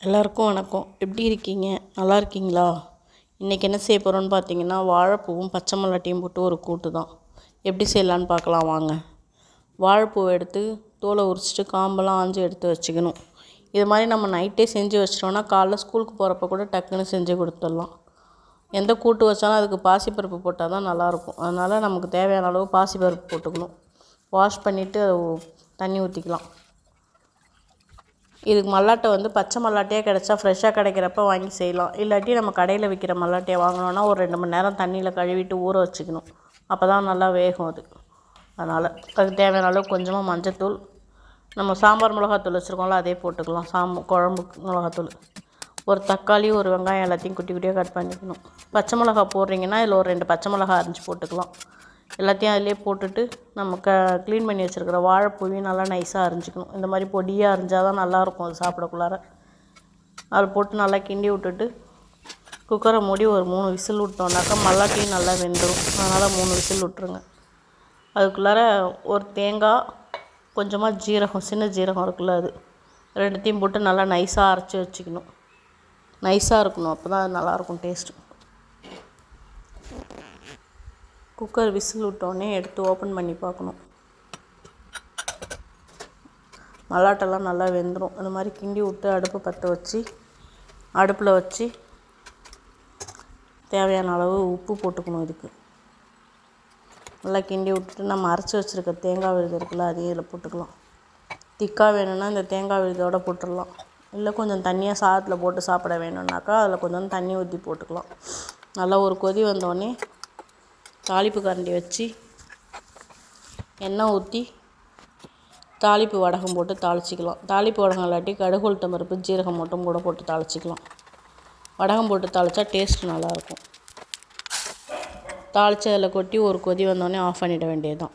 எல்லாருக்கும் வணக்கம். எப்படி இருக்கீங்க? நல்லா இருக்கீங்களா? இன்றைக்கி என்ன செய்ய போகிறோன்னு பார்த்தீங்கன்னா, வாழைப்பூவும் பச்சை மிளகாயும் போட்டு ஒரு கூட்டு தான். எப்படி செய்யலான்னு பார்க்கலாம் வாங்க. வாழைப்பூவை எடுத்து தோலை உரிச்சிட்டு காம்பெல்லாம் ஆஞ்சு எடுத்து வச்சுக்கணும். இது மாதிரி நம்ம நைட்டே செஞ்சு வச்சிட்டோன்னா காலைல ஸ்கூலுக்கு போகிறப்ப கூட டக்குன்னு செஞ்சு கொடுத்துடலாம். எந்த கூட்டு வச்சாலும் அதுக்கு பாசிப்பருப்பு போட்டால் தான் நல்லாயிருக்கும். அதனால் நமக்கு தேவையான அளவு பாசிப்பருப்பு போட்டுக்கணும். வாஷ் பண்ணிவிட்டு தண்ணி ஊற்றிக்கலாம். இதுக்கு மல்லாட்டை பச்சை மல்லாட்டையாக கிடச்சா ஃப்ரெஷ்ஷாக கிடைக்கிறப்ப வாங்கி செய்யலாம். இல்லாட்டி நம்ம கடையில் விற்கிற மல்லாட்டையை வாங்கினோன்னா ஒரு 2 மணி நேரம் தண்ணியில் கழுவிட்டு ஊற வச்சுக்கணும். அப்போ தான் நல்லா வேகும் அது. அதனால் அதுக்கு தேவையான அளவு கொஞ்சமாக மஞ்சத்தூள், நம்ம சாம்பார் மிளகாத்தூள் வச்சுருக்கோம்ல அதே போட்டுக்கலாம். குழம்பு மிளகாத்தூள், ஒரு தக்காளி, ஒரு வெங்காயம் எல்லாத்தையும் குட்டி குட்டியாக கட் பண்ணிக்கணும். பச்சை மிளகா போடுறீங்கன்னா இதில் ஒரு 2 பச்சை மிளகா அரிஞ்சு போட்டுக்கலாம். எல்லாத்தையும் அதிலே போட்டுட்டு நம்ம க்ளீன் பண்ணி வச்சுருக்கிற வாழைப்பூவையும் நல்லா நைஸாக அரிஞ்சிக்கணும். இந்த மாதிரி பொடியாக அரிஞ்சால் தான் நல்லாயிருக்கும் அது சாப்பிடக்குள்ளார. அதில் போட்டு நல்லா கிண்டி விட்டுட்டு குக்கரை மூடி ஒரு 3 விசில் விட்டோம்னாக்கா மல்லாட்டையும் நல்லா வெந்துடும். அதனால் 3 விசில் விட்ருங்க. அதுக்குள்ளார ஒரு தேங்காய், கொஞ்சமாக ஜீரகம், சின்ன ஜீரகம் இருக்குல்ல அது ரெண்டுத்தையும் போட்டு நல்லா நைஸாக அரைச்சி வச்சுக்கணும். நைஸாக இருக்கணும், அப்போ தான் அது நல்லாயிருக்கும் டேஸ்ட்டு. குக்கர் விசில் விட்டோடனே எடுத்து ஓப்பன் பண்ணி பார்க்கணும். மல்லாட்டெல்லாம் நல்லா வெந்துடும். அந்த மாதிரி கிண்டி விட்டு அடுப்பு பற்ற வச்சு அடுப்பில் வச்சு தேவையான அளவு உப்பு போட்டுக்கணும். இதுக்கு நல்லா கிண்டி விட்டுட்டு நம்ம அரைச்சி வச்சுருக்க தேங்காய் விழுது இருக்குல்ல அதையும் இதில் போட்டுக்கலாம். திக்காக வேணும்னா இந்த தேங்காய் விழுதோடு போட்டுடலாம். இல்லை கொஞ்சம் தண்ணியாக சாதத்தில் போட்டு சாப்பிட வேணும்னாக்கா அதில் கொஞ்சம் தண்ணி ஊற்றி போட்டுக்கலாம். நல்லா ஒரு கொதி வந்தோடனே தாளிப்பு கரண்டி வச்சு எண்ணெய் ஊற்றி தாளிப்பு வடகம் போட்டு தாளிச்சிக்கலாம். தாளிப்பு வடகம் இல்லாட்டி கடுகு, உளுத்தம் பருப்பு, ஜீரகம் மட்டும் கூட போட்டு தாளிச்சிக்கலாம். வடகம் போட்டு தாளித்தா டேஸ்ட் நல்லாயிருக்கும். தாளித்து அதில் கொட்டி ஒரு கொதி வந்தோடனே ஆஃப் பண்ணிட வேண்டியது தான்.